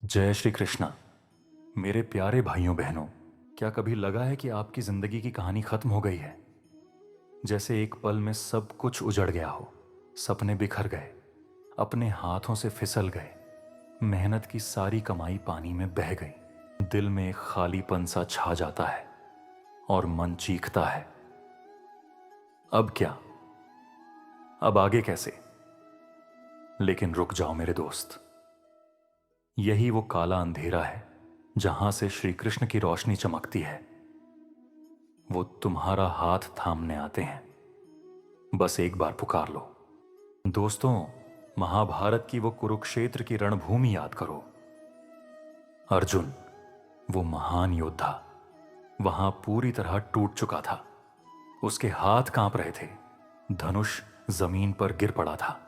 जय श्री कृष्णा। मेरे प्यारे भाइयों बहनों, क्या कभी लगा है कि आपकी जिंदगी की कहानी खत्म हो गई है? जैसे एक पल में सब कुछ उजड़ गया हो, सपने बिखर गए, अपने हाथों से फिसल गए, मेहनत की सारी कमाई पानी में बह गई, दिल में एक खालीपन सा छा जाता है और मन चीखता है, अब क्या? अब आगे कैसे? लेकिन रुक जाओ मेरे दोस्त, यही वो काला अंधेरा है जहां से श्री कृष्ण की रोशनी चमकती है। वो तुम्हारा हाथ थामने आते हैं, बस एक बार पुकार लो। दोस्तों, महाभारत की वो कुरुक्षेत्र की रणभूमि याद करो। अर्जुन, वो महान योद्धा, वहां पूरी तरह टूट चुका था। उसके हाथ कांप रहे थे, धनुष जमीन पर गिर पड़ा था।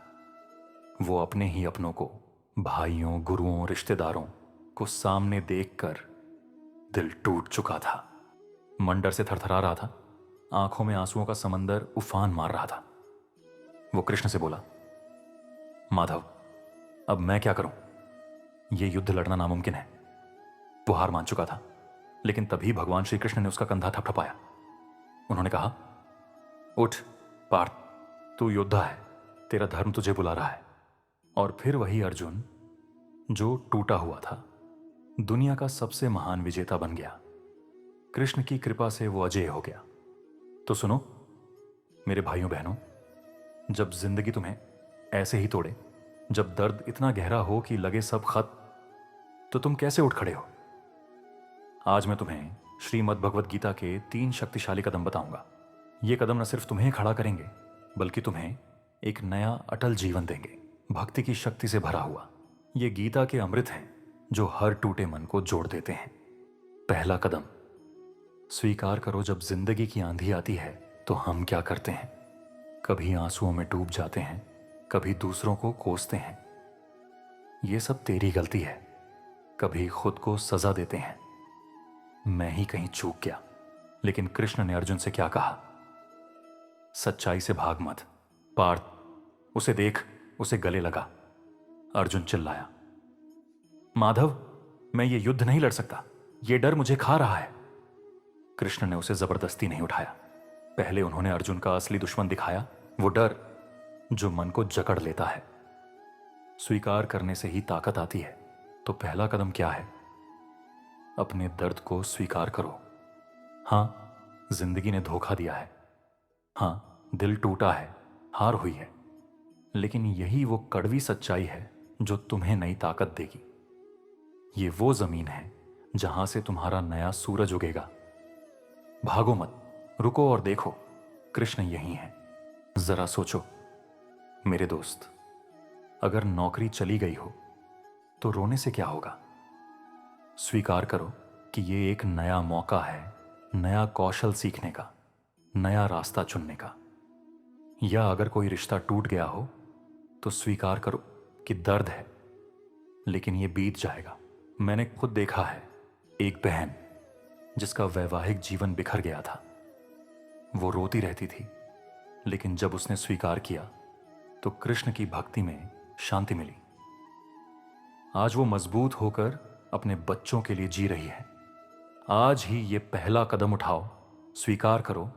वो अपने ही अपनों को, भाइयों, गुरुओं, रिश्तेदारों को सामने देखकर दिल टूट चुका था। मन डर से थरथरा रहा था, आंखों में आंसुओं का समंदर उफान मार रहा था। वो कृष्ण से बोला, माधव, अब मैं क्या करूं? यह युद्ध लड़ना नामुमकिन है। वो हार मान चुका था, लेकिन तभी भगवान श्री कृष्ण ने उसका कंधा थपथपाया। उन्होंने कहा, उठ पार्थ, तू योद्धा है, तेरा धर्म तुझे बुला रहा है। और फिर वही अर्जुन जो टूटा हुआ था, दुनिया का सबसे महान विजेता बन गया। कृष्ण की कृपा से वो अजय हो गया। तो सुनो मेरे भाइयों बहनों, जब जिंदगी तुम्हें ऐसे ही तोड़े, जब दर्द इतना गहरा हो कि लगे सब खत्म, तो तुम कैसे उठ खड़े हो? आज मैं तुम्हें श्रीमद् भगवत गीता के 3 शक्तिशाली कदम बताऊंगा। ये कदम न सिर्फ तुम्हें खड़ा करेंगे, बल्कि तुम्हें एक नया अटल जीवन देंगे, भक्ति की शक्ति से भरा हुआ। ये गीता के अमृत हैं जो हर टूटे मन को जोड़ देते हैं। पहला कदम, स्वीकार करो जब जिंदगी की आंधी आती है तो हम क्या करते हैं? कभी आंसुओं में डूब जाते हैं, कभी दूसरों को कोसते हैं। ये सब तेरी गलती है। कभी खुद को सजा देते हैं, मैं ही कहीं चूक गया। लेकिन कृष्ण ने अर्जुन से क्या कहा? सच्चाई से भाग मत पार्थ, उसे देख, उसे गले लगा। अर्जुन चिल्लाया, माधव, मैं ये युद्ध नहीं लड़ सकता, ये डर मुझे खा रहा है। कृष्ण ने उसे जबरदस्ती नहीं उठाया। पहले उन्होंने अर्जुन का असली दुश्मन दिखाया, वो डर जो मन को जकड़ लेता है। स्वीकार करने से ही ताकत आती है। तो पहला कदम क्या है? अपने दर्द को स्वीकार करो। हाँ, जिंदगी ने धोखा दिया है। हाँ, दिल टूटा है, हार हुई है। लेकिन यही वो कड़वी सच्चाई है जो तुम्हें नई ताकत देगी। ये वो जमीन है जहां से तुम्हारा नया सूरज उगेगा। भागो मत, रुको और देखो, कृष्ण यही है। जरा सोचो मेरे दोस्त, अगर नौकरी चली गई हो तो रोने से क्या होगा? स्वीकार करो कि ये एक नया मौका है, नया कौशल सीखने का, नया रास्ता चुनने का। या अगर कोई रिश्ता टूट गया हो तो स्वीकार करो कि दर्द है, लेकिन ये बीत जाएगा। मैंने खुद देखा है, एक बहन जिसका वैवाहिक जीवन बिखर गया था। वो रोती रहती थी, लेकिन जब उसने स्वीकार किया तो कृष्ण की भक्ति में शांति मिली। आज वो मजबूत होकर अपने बच्चों के लिए जी रही है। आज ही ये पहला कदम उठाओ, स्वीकार करो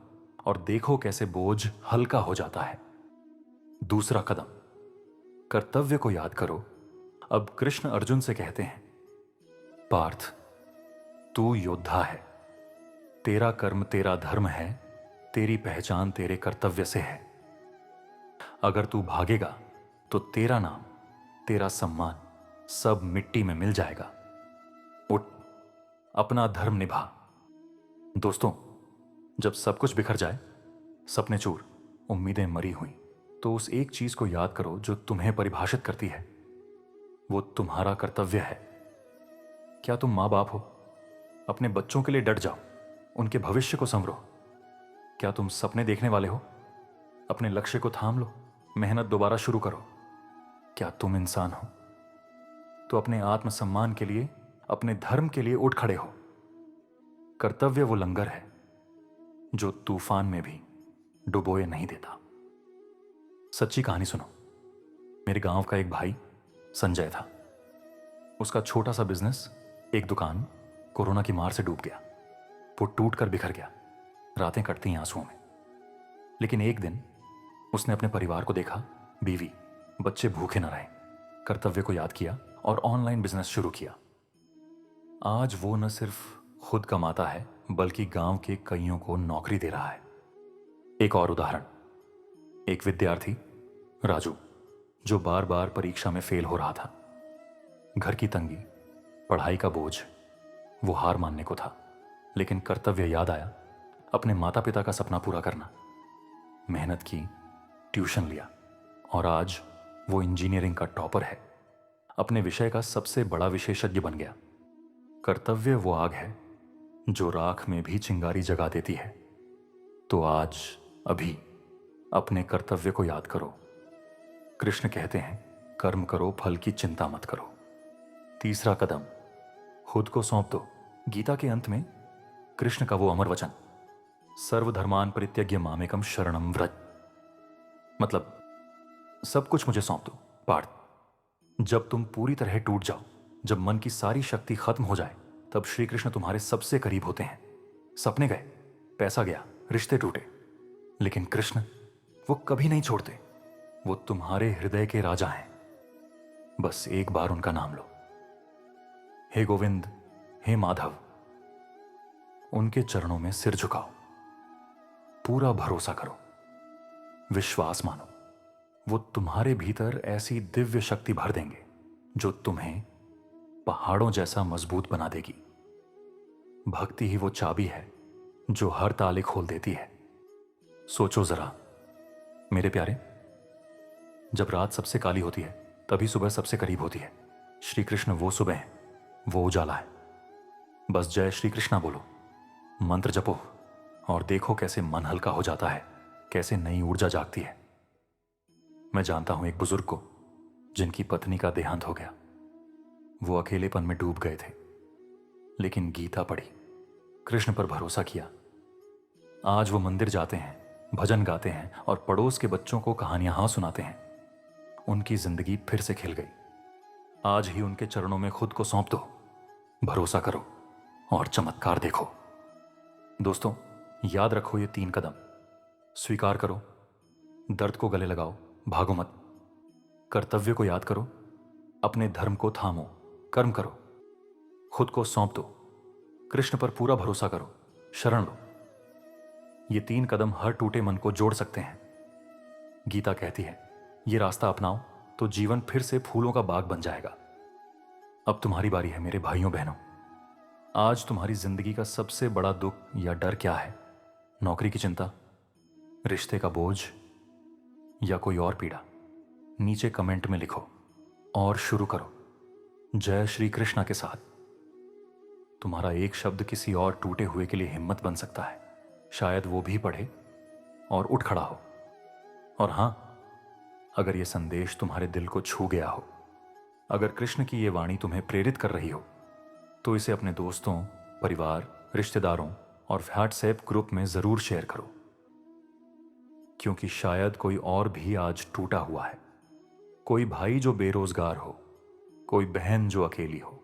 और देखो कैसे बोझ हल्का हो जाता है। दूसरा कदम, कर्तव्य को याद करो। अब कृष्ण अर्जुन से कहते हैं, पार्थ, तू योद्धा है, तेरा कर्म तेरा धर्म है, तेरी पहचान तेरे कर्तव्य से है। अगर तू भागेगा तो तेरा नाम, तेरा सम्मान सब मिट्टी में मिल जाएगा। उठ, अपना धर्म निभा। दोस्तों, जब सब कुछ बिखर जाए, सपने चूर, उम्मीदें मरी हुई, तो उस एक चीज को याद करो जो तुम्हें परिभाषित करती है। वो तुम्हारा कर्तव्य है। क्या तुम माँ बाप हो? अपने बच्चों के लिए डट जाओ, उनके भविष्य को संवरो। क्या तुम सपने देखने वाले हो? अपने लक्ष्य को थाम लो, मेहनत दोबारा शुरू करो। क्या तुम इंसान हो? तो अपने आत्मसम्मान के लिए, अपने धर्म के लिए उठ खड़े हो। कर्तव्य वो लंगर है जो तूफान में भी डुबोए नहीं देता। सच्ची कहानी सुनो। मेरे गांव का एक भाई संजय था। उसका छोटा सा बिजनेस, एक दुकान, कोरोना की मार से डूब गया। वो टूट कर बिखर गया। रातें कटती हैं आंसुओं में। लेकिन एक दिन उसने अपने परिवार को देखा, बीवी, बच्चे भूखे न रहे, कर्तव्य को याद किया और ऑनलाइन बिजनेस शुरू किया। आज वो न सिर्फ खुद कमाता है बल्कि गांव के कईयों को नौकरी दे रहा है। एक और उदाहरण, एक विद्यार्थी, राजू, जो बार बार परीक्षा में फेल हो रहा था। घर की तंगी, पढ़ाई का बोझ, वो हार मानने को था, लेकिन कर्तव्य याद आया, अपने माता पिता का सपना पूरा करना। मेहनत की, ट्यूशन लिया और आज वो इंजीनियरिंग का टॉपर है। अपने विषय का सबसे बड़ा विशेषज्ञ बन गया। कर्तव्य वो आग है जो राख में भी चिंगारी जगा देती है। तो आज, अभी, अपने कर्तव्य को याद करो। कृष्ण कहते हैं, कर्म करो, फल की चिंता मत करो। तीसरा कदम, खुद को सौंप दो। गीता के अंत में कृष्ण का वो अमर वचन, सर्वधर्मान परित्यज्य मामेकम शरणम व्रज, मतलब सब कुछ मुझे सौंप दो। पार्थ, जब तुम पूरी तरह टूट जाओ, जब मन की सारी शक्ति खत्म हो जाए, तब श्री कृष्ण तुम्हारे सबसे करीब होते हैं। सपने गए, पैसा गया, रिश्ते टूटे, लेकिन कृष्ण वो कभी नहीं छोड़ते। वो तुम्हारे हृदय के राजा हैं। बस एक बार उनका नाम लो। हे गोविंद, हे माधव, उनके चरणों में सिर झुकाओ। पूरा भरोसा करो, विश्वास मानो। वो तुम्हारे भीतर ऐसी दिव्य शक्ति भर देंगे जो तुम्हें पहाड़ों जैसा मजबूत बना देगी। भक्ति ही वो चाबी है जो हर ताले खोल देती है। सोचो जरा मेरे प्यारे, जब रात सबसे काली होती है तभी सुबह सबसे करीब होती है। श्री कृष्ण वो सुबह है, वो उजाला है। बस जय श्री कृष्णा बोलो, मंत्र जपो और देखो कैसे मन हल्का हो जाता है, कैसे नई ऊर्जा जागती है। मैं जानता हूं एक बुजुर्ग को जिनकी पत्नी का देहांत हो गया। वो अकेलेपन में डूब गए थे, लेकिन गीता पढ़ी, कृष्ण पर भरोसा किया। आज वो मंदिर जाते हैं, भजन गाते हैं और पड़ोस के बच्चों को कहानियां सुनाते हैं। उनकी जिंदगी फिर से खिल गई। आज ही उनके चरणों में खुद को सौंप दो, भरोसा करो और चमत्कार देखो। दोस्तों, याद रखो ये 3 कदम। स्वीकार करो, दर्द को गले लगाओ, भागो मत। कर्तव्य को याद करो, अपने धर्म को थामो, कर्म करो। खुद को सौंप दो, कृष्ण पर पूरा भरोसा करो, शरण लो। ये 3 कदम हर टूटे मन को जोड़ सकते हैं। गीता कहती है, ये रास्ता अपनाओ तो जीवन फिर से फूलों का बाग बन जाएगा। अब तुम्हारी बारी है मेरे भाइयों बहनों। आज तुम्हारी जिंदगी का सबसे बड़ा दुख या डर क्या है? नौकरी की चिंता, रिश्ते का बोझ या कोई और पीड़ा? नीचे कमेंट में लिखो और शुरू करो जय श्री कृष्णा के साथ। तुम्हारा एक शब्द किसी और टूटे हुए के लिए हिम्मत बन सकता है। शायद वो भी पढ़े और उठ खड़ा हो। और हां, अगर ये संदेश तुम्हारे दिल को छू गया हो, अगर कृष्ण की ये वाणी तुम्हें प्रेरित कर रही हो, तो इसे अपने दोस्तों, परिवार, रिश्तेदारों और व्हाट्सएप ग्रुप में जरूर शेयर करो, क्योंकि शायद कोई और भी आज टूटा हुआ है। कोई भाई जो बेरोजगार हो, कोई बहन जो अकेली हो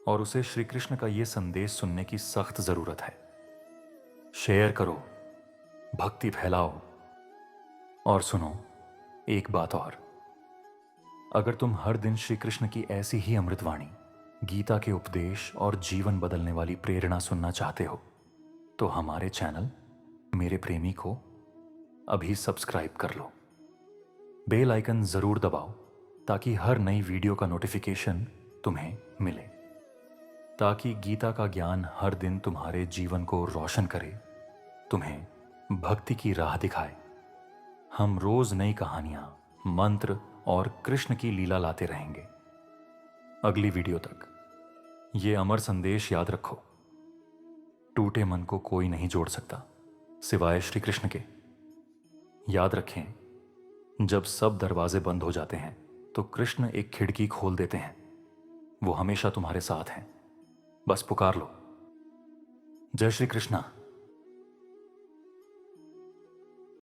और उसे श्री कृष्ण का ये संदेश सुनने की सख्त जरूरत है। शेयर करो, भक्ति फैलाओ। और सुनो एक बात और, अगर तुम हर दिन श्री कृष्ण की ऐसी ही अमृतवाणी, गीता के उपदेश और जीवन बदलने वाली प्रेरणा सुनना चाहते हो, तो हमारे चैनल मेरे प्रेमी को अभी सब्सक्राइब कर लो। बेल आइकन जरूर दबाओ ताकि हर नई वीडियो का नोटिफिकेशन तुम्हें मिले, ताकि गीता का ज्ञान हर दिन तुम्हारे जीवन को रोशन करे, तुम्हें भक्ति की राह दिखाए। हम रोज नई कहानियां, मंत्र और कृष्ण की लीला लाते रहेंगे। अगली वीडियो तक ये अमर संदेश याद रखो, टूटे मन को कोई नहीं जोड़ सकता सिवाय श्री कृष्ण के। याद रखें, जब सब दरवाजे बंद हो जाते हैं तो कृष्ण एक खिड़की खोल देते हैं। वो हमेशा तुम्हारे साथ हैं, बस पुकार लो। जय श्री कृष्णा।